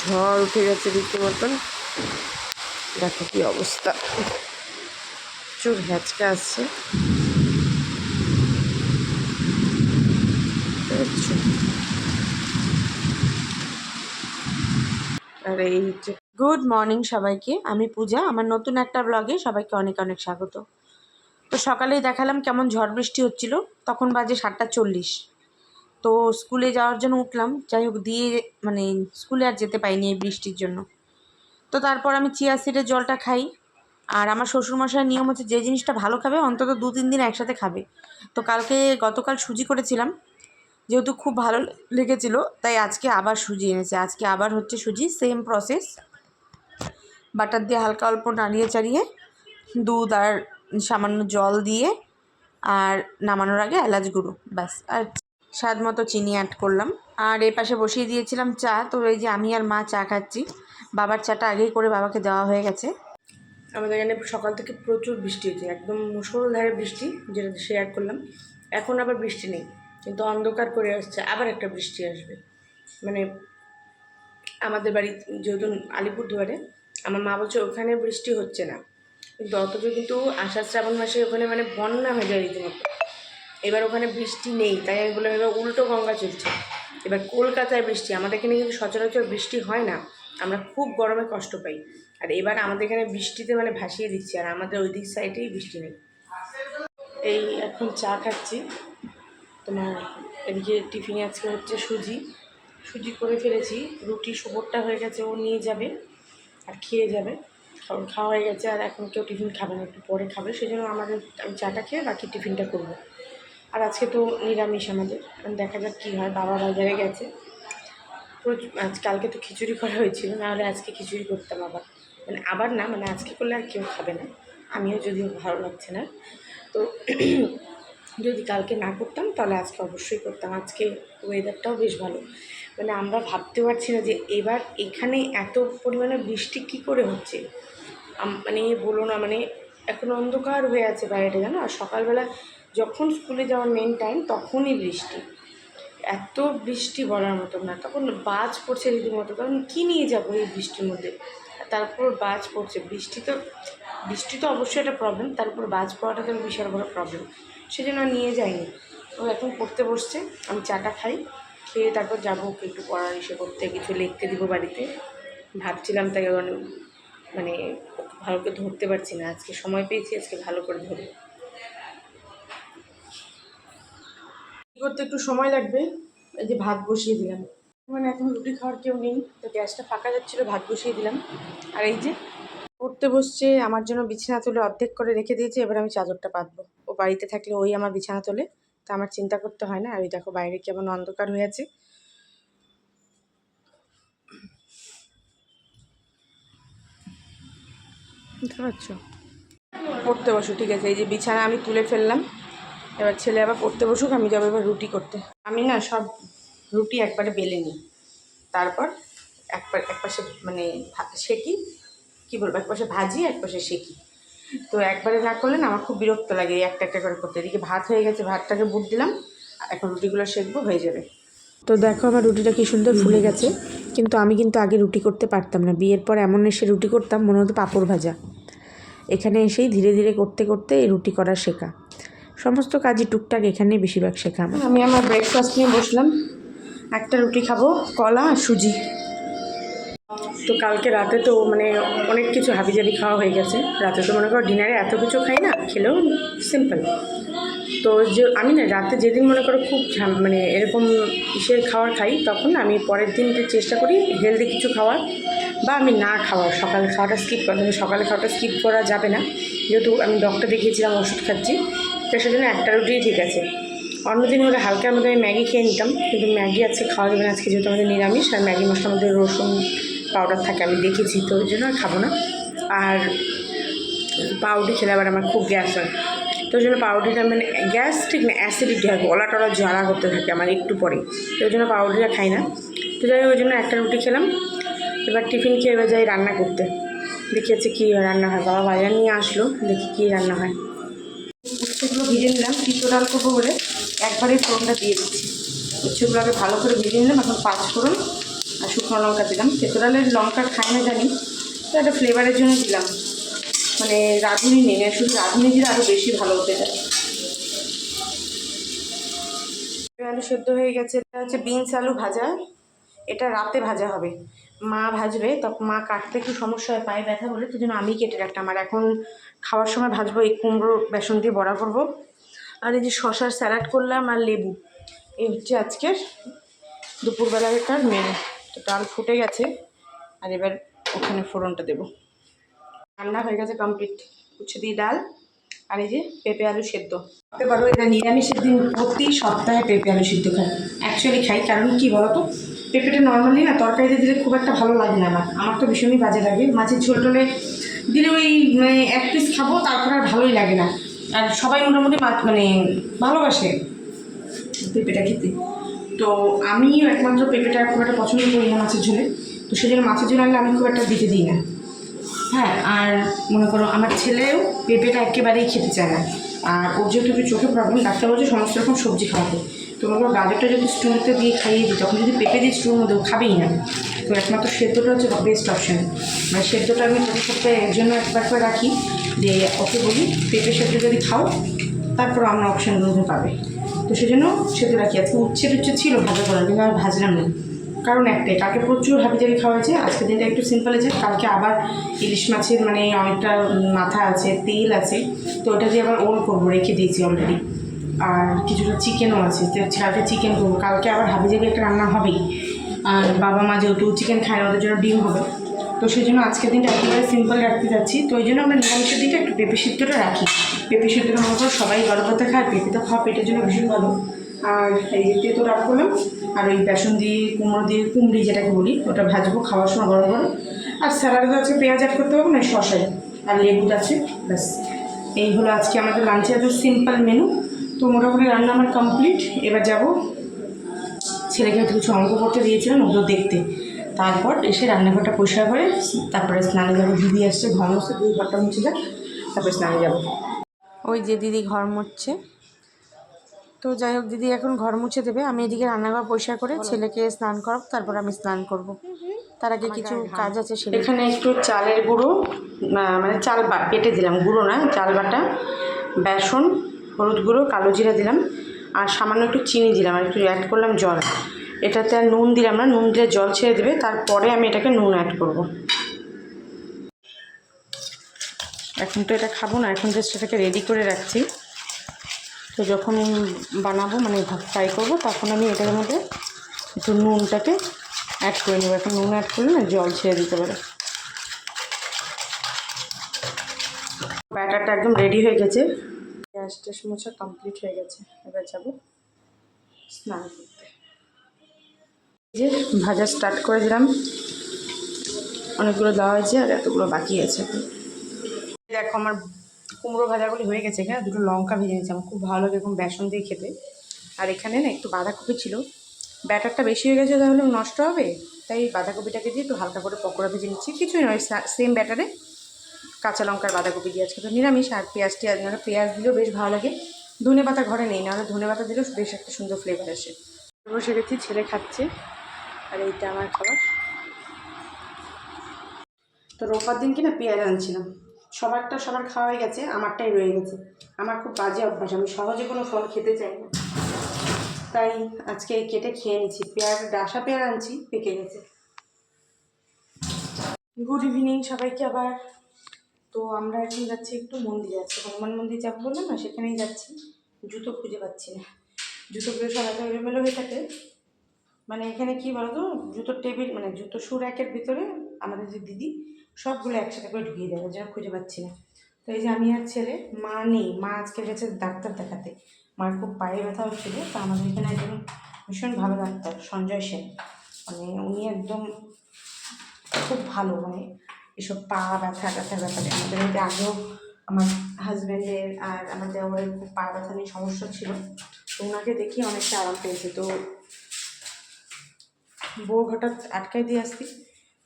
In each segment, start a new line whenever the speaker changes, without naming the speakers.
ঝড় উঠে গেছে রীতিমতন। দেখো কি অবস্থা, প্রচুর হ্যাচকা আসছে। আর এই যে গুড মর্নিং সবাইকে, আমি পূজা। আমার নতুন একটা ব্লগে সবাইকে অনেক অনেক স্বাগত। তো সকালেই দেখালাম কেমন ঝড় বৃষ্টি হচ্ছিল, তখন বাজে 7:40। তো স্কুলে যাওয়ার জন্য উঠলাম, যাই হোক দিয়ে মানে স্কুলে আর যেতে পাইনি এই বৃষ্টির জন্য। তো তারপর আমি চিয়া সিডের জলটা খাই। আর আমার শ্বশুরমশাইয়ের নিয়ম হচ্ছে যে জিনিসটা ভালো খাবে অন্তত 2-3 দিন একসাথে খাবে। তো গতকাল সুজি করেছিলাম, যেহেতু খুব ভালো লেগেছিল তাই আজকে আবার সুজি এনেছে। আজকে আবার হচ্ছে সুজি, সেম প্রসেস। বাটার দিয়ে হালকা অল্প নাড়িয়ে চাড়িয়ে দুধ আর সামান্য জল দিয়ে, আর নামানোর আগে এলাচ গুঁড়ো, ব্যাস। আর স্বাদ মতো চিনি অ্যাড করলাম। আর এই পাশে বসিয়ে দিয়েছিলাম চা। তো এই যে আমি আর মা চা খাচ্ছি। বাবার চাটা আগেই করে বাবাকে দেওয়া হয়ে গেছে। আমাদের এখানে সকাল থেকে প্রচুর বৃষ্টি হচ্ছে, একদম মুষলধারে বৃষ্টি, যেটা শেয়ার করলাম। এখন আবার বৃষ্টি নেই, কিন্তু অন্ধকার করে আসছে, আবার একটা বৃষ্টি আসবে। মানে আমাদের বাড়ি যেহেতু আলিপুরদুয়ারে, আমার মা বলছে ওখানে বৃষ্টি হচ্ছে না, কিন্তু অথচ কিন্তু আষাঢ় শ্রাবণ মাসে ওখানে মানে বন্যা হয়ে যায় রীতিমতো। এবার ওখানে বৃষ্টি নেই, তাই আমি বললাম এবার উল্টো গঙ্গা চলছে। এবার কলকাতায় বৃষ্টি, আমাদের এখানে কিন্তু সচরাচর বৃষ্টি হয় না, আমরা খুব গরমে কষ্ট পাই। আর এবার আমাদের এখানে বৃষ্টিতে মানে ভাসিয়ে দিচ্ছে, আর আমাদের ওই দিক সাইডেই বৃষ্টি নেই। এই এখন চা খাচ্ছি। তোমার এদিকে টিফিনে আজকে হচ্ছে সুজি করে ফেলেছি। রুটি সুবরটা হয়ে গেছে, ও নিয়ে যাবে আর খেয়ে যাবে, কারণ খাওয়া হয়ে গেছে। আর এখন কেউ টিফিন খাবে না, একটু পরে খাবে, সেই জন্য আমি চাটা খেয়ে বাকি টিফিনটা করবো। আর আজকে তো নিরামিষ আমাদের, দেখা যাক কী হয়। বাবা বাজারে গেছে। কালকে তো খিচুড়ি করা হয়েছিল, নাহলে আজকে খিচুড়ি করতাম আবার। আবার না, আজকে করলে আর কেউ খাবে না, আমিও যদিও ভালো লাগছে না। তো যদি কালকে না করতাম তাহলে আজকে অবশ্যই করতাম। আজকে ওয়েদারটাও বেশ ভালো, আমরা ভাবতে পারছি না যে এবার এখানে এত পরিমাণে বৃষ্টি কী করে হচ্ছে। বলো না, এখন অন্ধকার হয়ে আছে বাইরেটা, জানো। আর সকালবেলা যখন স্কুলে যাওয়ার মেন টাইম তখনই বৃষ্টি, এত বৃষ্টি বলার মতো না। তখন বাজ পড়ছে রীতিমতো, তখন কী নিয়ে যাবো এই বৃষ্টির মধ্যে। তারপর বাজ পড়ছে, বৃষ্টি তো অবশ্যই একটা প্রবলেম, তারপর বাজ পড়াটা তো বিশাল বড় প্রবলেম, সেজন্য নিয়ে যায়নি। ও এখন পড়তে বসছে, আমি চাটা খাই, খেয়ে তারপর যাবো ওকে একটু পড়ার করতে, কিছু লিখতে দিব বাড়িতে। ভাবছিলাম তাই ভালো করে ধরতে পারছি না, আজকে সময় পেয়েছি, আজকে ভালো করে ধরবো। করতে একটু সময় লাগবে। এই যে ভাত বসিয়ে দিলাম, এখন রুটি খাওয়ার কেউ নেই, তো গ্যাসটা ফাঁকা যাচ্ছিলো, ভাত বসিয়ে দিলাম। আর এই যে পড়তে বসছে, আমার জন্য বিছানা তুলে অর্ধেক করে রেখে দিয়েছে। এবার আমি চাদরটা পাতবো। ও বাড়িতে থাকলে ওই আমার বিছানা তোলে, তা আমার চিন্তা করতে হয় না। আর এই দেখো বাইরে কেমন অন্ধকার হয়ে আছে, বুঝতে পারছো। পড়তে বসো, ঠিক আছে। এই যে বিছানা আমি তুলে ফেললাম, এবার ছেলে আবার পড়তে বসুক, আমি যাবো এবার রুটি করতে। আমি না সব রুটি একবারে বেলে নিই, তারপর একপাশে সেকি, কী বলবো, একপাশে ভাজি একপাশে সেকি। তো একবারে না করলে না আমার খুব বিরক্ত লাগে এই একটা একটা করে করতে। এদিকে ভাত হয়ে গেছে, ভাতটাকে বুট দিলাম, এখন রুটিগুলো সেকবো, হয়ে যাবে। তো দেখো আমার রুটিটা কি সুন্দর ফুলে গেছে। কিন্তু আমি আগে রুটি করতে পারতাম না, বিয়ের পর এমন এসে রুটি করতাম মনে হতো পাঁপড় ভাজা। এখানে এসেই ধীরে ধীরে করতে করতে এই রুটি করা শেখা, সমস্ত কাজই টুকটাক এখানেই বেশিরভাগ শেখা। আমি আমার ব্রেকফাস্ট নিয়ে বসলাম, একটা রুটি খাবো, কলা আর সুজি। তো কালকে রাতে তো অনেক কিছু হাবিজাবি খাওয়া হয়ে গেছে। রাতে তো মনে করো ডিনারে এত কিছু খাই না, খেলেও সিম্পল। তো যে আমি না রাতে যেদিন মনে করো খুব এরকম ইসের খাবার খাই, তখন আমি পরের দিনকে চেষ্টা করি হেলদি কিছু খাওয়ার, বা আমি না খাওয়ার, সকালে খাওয়াটা স্কিপ করা। সকালে খাওয়াটা স্কিপ করা যাবে না, যেহেতু আমি ডক্টর দেখিয়েছিলাম, ওষুধ খাচ্ছি, তো সেজন্য একটা রুটিই ঠিক আছে। অন্যদিন হলে হালকার মধ্যে আমি ম্যাগি খেয়ে নিতাম, কিন্তু ম্যাগি আজকে খাওয়া যাবে না, আজকে যেহেতু আমাদের নিরামিষ, আর ম্যাগি মশলার মধ্যে রসুন পাউডার থাকে, আমি দেখেছি, তো ওই জন্য আর খাবো না। আর পাউরুটি খেলে আবার আমার খুব গ্যাস হয়, তো ওই জন্য পাউরুটিটা গ্যাস ঠিক না, অ্যাসিডিটি হয়, গলা টলা জ্বালা করতে থাকে আমার একটু পরে, তো ওই জন্য পাউরুটিটা খাই না। তো যাই ওই জন্য একটা রুটি খেলাম। এবার টিফিন খেয়ে এবার যাই রান্না করতে, দেখি হচ্ছে কী রান্না হয়। বাবা বাজার নিয়ে আসলো, দেখি কী রান্না হয়। উচ্ছেগুলো ভিজে নিলাম, পিঠো ডাল করবো বলে একবারেই ফোড়নটা দিয়ে দিচ্ছি। উচ্ছেগুলো আগে ভালো করে ভিজে নিলাম, এখন 5 ফোড়ন আর শুকনো লঙ্কা দিলাম। তেঁতুলালের লঙ্কা খাই না জানি, তো একটা ফ্লেভারের জন্য দিলাম। মানে রাঁধুনি নেই, শুধু রাঁধুনি দিলে আরও বেশি ভালো হতে যায়। আলু সেদ্ধ হয়ে গেছে। এটা হচ্ছে বিনস আলু ভাজা, এটা রাতে ভাজা হবে। মা ভাজবে, তখন মা কাটতে একটু সমস্যা হয়, পায়ে ব্যথা বলে, তো জন্য আমি কেটে রাখলাম। আর এখন খাওয়ার সময় ভাজবো। এই কুমড়ো বেসন দিয়ে বড়া করবো। আর এই যে শশার স্যালাড করলাম আর লেবু। এই হচ্ছে আজকের দুপুরবেলাটার মেনু। তো ডাল ফুটে গেছে, আর এবার ওখানে ফোড়নটা দেবো। রান্না হয়ে গেছে কমপ্লিট। উচ্ছে দিয়ে ডাল আর এই যে পেঁপে আলু সেদ্ধ। বলতে পারো এটা নিরামিষের দিন প্রতি সপ্তাহে পেঁপে আলু সিদ্ধ খাই। অ্যাকচুয়ালি খাই, কারণ কী বলতো, পেঁপেটা নর্মালি না তরকারিতে দিলে খুব একটা ভালো লাগে না। আমার তো ভীষণই বাজে লাগে। মাছের ঝোল টোলে দিলে ওই মানে এক পিস খাবো, তারপর আর ভালোই লাগে না। আর সবাই মোটামুটি মানে ভালোবাসে পেঁপেটা খেতে। তো আমিও একমাত্র পেঁপেটা খুব একটা পছন্দ করি না মাছের ঝোলে। তো সেই জন্য মাছের ঝোল আনলে আমি খুব একটা দিতে দিই না। হ্যাঁ, আর মনে করো আমার ছেলেও পেঁপেটা একেবারেই খেতে চায় না। আর ওর যেহেতু একটু চোখে প্রবলেম, ডাক্তার বলছে সমস্ত রকম সবজি খাওয়াতে। তো মনে করো গাজরটা যদি স্টুতে দিয়ে খাইয়ে দিই, তখন যদি পেঁপে দিয়ে স্টুর মধ্যে খাবেই না। তো একমাত্র সেদ্ধটা হচ্ছে বেস্ট অপশান। মানে সেদ্ধটা আমি প্রতি সপ্তাহে এর জন্য একবার করে রাখি, যে ওকে বলি পেঁপে সেদ্ধ যদি খাও তারপর আমরা অপশানগুলো পাবে। তো সেই জন্য সেদ্ধ রাখি। আজকে উচ্ছে টুচ্ছে ছিল ভাজা করার, কিন্তু আমি ভাজলাম না। কারণ একটাই, কালকে প্রচুর হাবিজাবি খাওয়া হয়েছে, আজকের দিনটা একটু সিম্পল আছে। কালকে আবার ইলিশ মাছের মানে অনেকটা মাথা আছে, তেল আছে, তো ওটা দিয়ে আবার ওল করবো, রেখে দিয়েছি অলরেডি। আর কিছুটা চিকেনও আছে, তো কালকে চিকেন করবো। কালকে আবার হাবিজাবি একটা রান্না হবেই। আর বাবা মা যেহেতু চিকেন খায় না, ওদের জন্য ডিম হবে। তো সেই জন্য আজকের দিনটা একেবারে সিম্পল রাখতে যাচ্ছি। তো ওই জন্য আমরা নিরামিষের দিনটা একটু পেঁপে সিদ্ধটা রাখি। পেঁপে সিদ্ধটা মনে করো সবাই গরম করতে খায়, পেঁপে তো খাওয়া পেটের জন্য ভীষণ ভালো। আর এই তেতো রাখ করলাম, আর ওই বেসন দিয়ে কুমড়ো দিয়ে কুমড়ি যেটাকে বলি ওটা ভাজবো খাওয়ার সময় গরম গরম। আর স্যালাডে আছে পেঁয়াজ অ্যাড করতে হবে না, শশাই আর লেবু আছে, ব্যাস। এই হলো আজকে আমাদের লাঞ্চে এত সিম্পল মেনু। তো মোটামুটি রান্না আমার কমপ্লিট। এবার যাব, ছেলেকে হয়তো কিছু অঙ্ক করতে দিয়েছিলাম ওগুলো দেখতে। তারপর এসে রান্নাঘরটা পরিষ্কার করে তারপরে স্নানে যাবো। দিদি আসছে, ঘর মুছতে, দিদি ঘরটা মুছে যাক, তারপরে স্নানে যাবো। ওই যে দিদি ঘর মুছছে। তো যাই হোক, দিদি এখন ঘর মুছে দেবে, আমি এদিকে রান্নাঘর পরিষ্কার করে ছেলেকে স্নান করাবো, তারপর আমি স্নান করব। তার আগে কিছু কাজ আছে। এখানে একটু চালের গুঁড়ো, মানে চাল বেটে দিলাম, গুঁড়ো না, চাল বাটা, বেসন, হলুদ গুঁড়ো, কালো জিরা দিলাম, আর সামান্য একটু চিনি দিলাম, আর একটু অ্যাড করলাম জল। এটাতে আর নুন দিলাম না, নুন দিলে জল ছেড়ে দেবে, তারপরে আমি এটাকে নুন অ্যাড করব। এখন তো এটা খাবো না, এখন জাস্ট এটাকে রেডি করে রাখছি। তো যখন বানাবো মানে ফ্রাই করবো, তখন আমি এটার মধ্যে একটু নুনটাকে অ্যাড করে নেবো। এখন নুন অ্যাড করলে না জল ছেড়ে দিতে পারে। ব্যাটারটা একদম রেডি হয়ে গেছে, গ্যাস ট্যাস মোছা কমপ্লিট হয়ে গেছে। এবার যাবো স্নান করতে। যে ভাজা স্টার্ট করে দিলাম, অনেকগুলো দেওয়া হয়েছে আর এতগুলো বাকি আছে। দেখো আমার কুমড়ো ভাজাগুলি হয়ে গেছে। এখানে দুটো লঙ্কা ভেজে নিয়েছি, আমার খুব ভালো লাগে এরকম বেসন দিয়ে খেতে। আর এখানে না একটু বাঁধাকপি ছিল, ব্যাটারটা বেশি হয়ে গেছে তাহলে নষ্ট হবে, তাই বাঁধাকপিটাকে দিয়ে একটু হালকা করে পকোড়া ভেজে নিচ্ছি। কিছুই নয়, সেম ব্যাটারে কাঁচা লঙ্কার বাঁধাকপি দিয়ে। আজকে তো নিরামিষ, আর পেঁয়াজটি পেঁয়াজ দিলেও বেশ ভালো লাগে। ধনে পাতা ঘরে নেই, নাহলে ধনে পাতা দিলেও বেশ একটা সুন্দর ফ্লেভার আসে। বসে গেছি, ছেলে খাচ্ছে, আর এইটা আমার খাবার। তো রোববার দিন কিনা পেঁয়াজ আনছিলাম, সবার খাওয়া হয়ে গেছে, আমারটাই রয়ে গেছে। আমার খুব বাজে অভ্যাস, আমি সহজে কোনো ফল খেতে চাই না, তাই আজকে কেটে খেয়ে নিচ্ছি। পেঁয়াজ ডাসা পেঁয়াজ আনছি, পেকে গেছে। গুড ইভিনিং সবাইকে আবার। তো আমরা এখন যাচ্ছি একটু মন্দিরে, আছে হনুমান মন্দির যাবো বললাম না, সেখানেই যাচ্ছি। জুতো খুঁজে পাচ্ছি না, জুতোগুলো সব এত এলোমেলো হয়ে থাকে। মানে এখানে কী বলতো, জুতোর টেবিল মানে জুতো শু র্যাকের ভিতরে আমাদের যে দিদি সবগুলো একসাথে করে ঢুকিয়ে দেয়, ওই জন্য খুঁজে পাচ্ছি না। তো এই যে আমি আর ছেলে, মা নেই, মা আজকে গেছে ডাক্তার দেখাতে, মার খুব পায়ে ব্যথা হচ্ছিল। তো আমাদের এখানে একজন ভীষণ ভালো ডাক্তার সঞ্জয় সেন, মানে উনি একদম খুব ভালো, মানে এসব পা ব্যথার ব্যাপারে। আমাদের মধ্যে আগেও আমার হাজব্যান্ডের আর আমার দেওয়ারের খুব পা ব্যথা নিয়ে সমস্যা ছিল, তো ওনাকে দেখিয়ে অনেকটা আরাম পেয়েছে। তো বউ হঠাৎ আটকাই দিয়ে আসছি,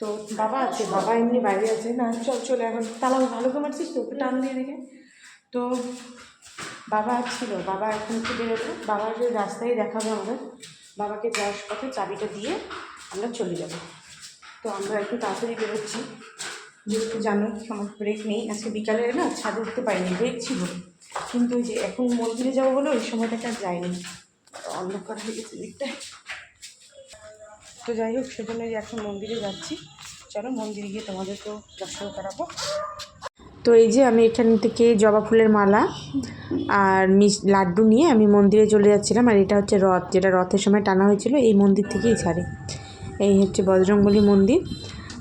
তো বাবা আছে, বাবা এমনি বাইরে আছে, না চলে এখন তালা ভালো করে মারছিস তো, টান দিয়ে রেখে। তো বাবা ছিল, বাবা এখন একটু বেরোতো, বাবার যে রাস্তায় দেখাবো আমাদের, বাবাকে যাওয়ার পথে চাবিটা দিয়ে আমরা চলে যাব। তো আমরা একটু তাড়াতাড়ি বেরোচ্ছি, যেহেতু জানো আমার ব্রেক নেই। আজকে বিকালে না ছাদে উঠতে পারিনি, ব্রেক ছিল, কিন্তু ওই যে এখন মন্দিরে যাবো বলে ওই সময়টাকে আর যায়নি, অন্ধকার হয়ে গেছে দিকটায়। তো যাই হোক, সেজন্য এখন মন্দিরে যাচ্ছি। চলো মন্দিরে গিয়ে তোমাদেরকেও দর্শন করাবো। তো এই যে আমি এখান থেকে জবা ফুলের মালা আর লাড্ডু নিয়ে আমি মন্দিরে চলে যাচ্ছিলাম। আর এটা হচ্ছে রথ, যেটা রথের সময় টানা হয়েছিল, এই মন্দির থেকেই ছাড়ে। এই হচ্ছে বজরংবলী মন্দির।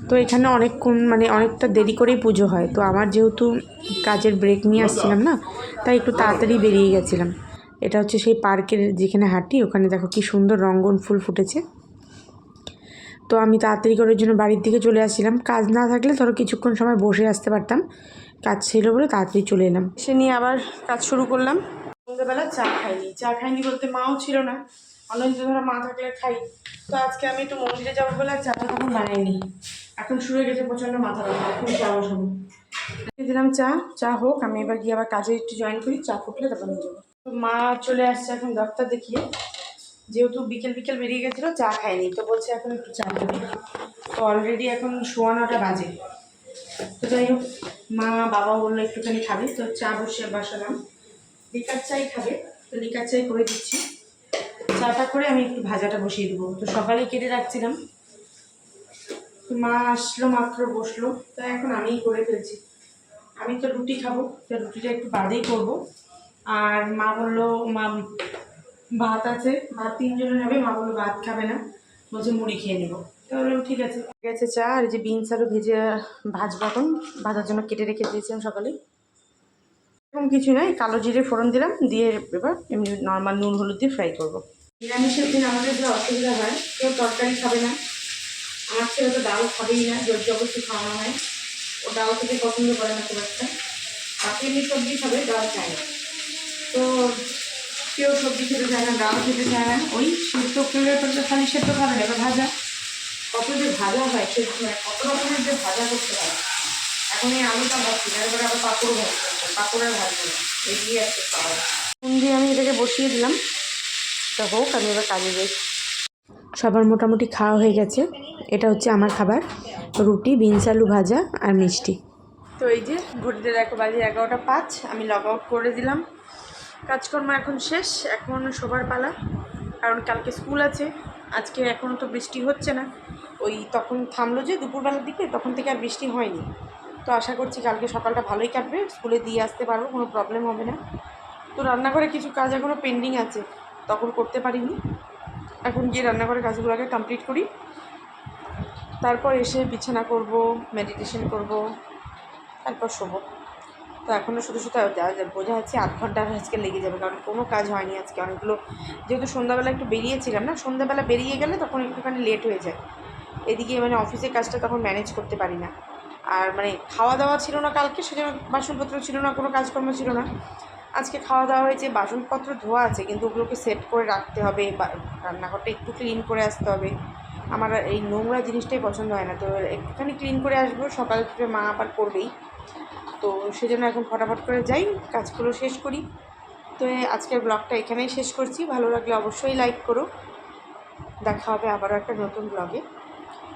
তো এখানে অনেকক্ষণ মানে অনেকটা দেরি করেই পুজো হয়। তো আমার যেহেতু কাজের ব্রেক নিয়ে আসছিলাম না, তাই একটু তাড়াতাড়ি বেরিয়ে গেছিলাম। এটা হচ্ছে সেই পার্কের যেখানে হাঁটি, ওখানে দেখো কি সুন্দর রঙ্গন ফুল ফুটেছে। তো আমি তাড়াতাড়ি করার জন্য বাড়ির দিকে চলে আসছিলাম। কাজ না থাকলে ধরো কিছুক্ষণ সময় বসে আসতে পারতাম, কাজ ছিল বলে তাড়াতাড়ি চলে এলাম। সে নিয়ে আবার কাজ শুরু করলাম। সন্ধ্যাবেলা চা খাইনি বলতে মাও ছিল না, অন্যদিন ধরো মা থাকলে খাই। তো আজকে আমি একটু মন্দিরে যাবো বলে আর চাটা তখন বানাইনি। এখন শুরু হয়ে গেছে প্রচণ্ড মাথা ব্যথা, এখন চা বসাবো। দিলাম চা হোক, আমি এবার গিয়ে আবার কাজে একটু জয়েন করি, চা ফুটলে তারপর নিয়ে যাবো। তো মা চলে আসছে এখন ডাক্তার দেখিয়ে, যেহেতু বিকেল বেরিয়ে গেছিলো, চা খায়নি, তো বলছে এখন একটু চা খাবি। তো অলরেডি এখন 9:15 বাজে। তো যাই হোক, মা বাবা বললো একটুখানি খাবে, তো চা বসালাম। লিকার চাই খাবে, তো লিকার চাই করে দিচ্ছি। চাটা করে আমি একটু ভাজাটা বসিয়ে দেবো। তো সকালেই কেটে রাখছিলাম, তো মা আসলো মাত্র বসলো, তাই এখন আমিই করে ফেলছি। আমি তো রুটি খাবো, তো রুটিটা একটু বাদেই করবো। আর মা বললো ভাত আছে, ভাত 3 জনের হবে। মা বললো ভাত খাবে না, বলছে মুড়ি খেয়ে নেবো। তো বললাম ঠিক আছে। গেছে চা, আর এই যে বিনস আরও ভেজে ভাজবো, এখন ভাজার জন্য কেটে রেখে দিয়েছিলাম সকালে। এরকম কিছু নয়, কালো জিরে ফোড়ন দিলাম, দিয়ে এবার এমনি নর্মাল নুন হলুদ দিয়ে ফ্রাই করবো। নিরামিষের দিন আমাদের যে অসুবিধা হয়, কেউ তরকারি খাবে না। আমার ছেলে তো ডাল খাবেই না, জোর জবরদস্তি খাওয়ানো হয়। ও ডাল খেতে পছন্দ করে না খুব একটা, বাকি এমনি সবজি খাবে, ডাল খায় না। তো কেউ সবজি খেতে চায় না, ডাল খেতে চায় না। ওই সেদ্ধ করে খালি সেদ্ধ খাবে না, এবার ভাজা, কত যে ভাজা হয় সেদ্ধ, কত রকমের যে ভাজা করতে হয়। এখন এই আলুটা ভাজছি, তারপরে আবার পাঁপড় ভাজতে হবে, পাঁপড়ের ভাজবো না, এগিয়ে আসছে খাওয়া। নুন দিয়ে আমি এটাকে বসিয়ে দিলাম, তা হোক, আমি এবার কাজে যাই। সবার মোটামুটি খাওয়া হয়ে গেছে। এটা হচ্ছে আমার খাবার, রুটি, বিনস আলু ভাজা আর মিষ্টি। তো এই যে ঘড়িতে দেখো বাজে 11:05, আমি লগ আউট করে দিলাম। কাজকর্ম এখন শেষ, এখন শোবার পালা, কারণ কালকে স্কুল আছে। আজকে এখনও তো বৃষ্টি হচ্ছে না, ওই তখন থামলো যে দুপুরবেলার দিকে, তখন থেকে আর বৃষ্টি হয়নি। তো আশা করছি কালকে সকালটা ভালোই কাটবে, স্কুলে দিয়ে আসতে পারবো, কোনো প্রবলেম হবে না। তো রান্নাঘরে কিছু কাজ এখনও পেন্ডিং আছে, তখন করতে পারিনি। এখন গিয়ে রান্নাঘরের কাজগুলোকে কমপ্লিট করি, তারপর এসে বিছানা করব, মেডিটেশন করব, তারপর শোবো। তো এখনও শুধু বোঝা যাচ্ছে 8 ঘন্টা আজকে লেগে যাবে, কারণ কোনো কাজ হয়নি আজকে। অনেকগুলো যেহেতু সন্ধ্যাবেলা একটু বেরিয়েছিলাম না, সন্ধ্যাবেলা বেরিয়ে গেলে তখন একটুখানি লেট হয়ে যায়, এদিকে মানে অফিসের কাজটা তখন ম্যানেজ করতে পারি না। আর মানে খাওয়া দাওয়া ছিল না কালকে, সেজন্য বাসনপত্র ছিল না, কোনো কাজকর্ম ছিল না। আজকে খাওয়া দাওয়া হয়েছে, বাসনপত্র ধোয়া আছে, কিন্তু ওগুলোকে সেট করে রাখতে হবে, রান্নাঘরটা একটু ক্লিন করে আসতে হবে। আমার এই নোংরা জিনিসটাই পছন্দ হয় না, তো একটুখানি ক্লিন করে আসবো। সকাল থেকে মা আবার করবেই, তো সেজন্য এখন ফটাফট করে যাই, কাজগুলো শেষ করি। তো আজকের ব্লগটা এখানেই শেষ করছি। ভালো লাগলে অবশ্যই লাইক করো, দেখা হবে আবারও একটা নতুন ব্লগে।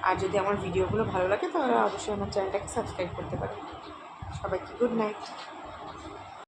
আর যদি আমার ভিডিওগুলো ভালো লাগে তাহলে অবশ্যই আমার চ্যানেলটাকে সাবস্ক্রাইব করতে পারো। সবাইকে গুড নাইট।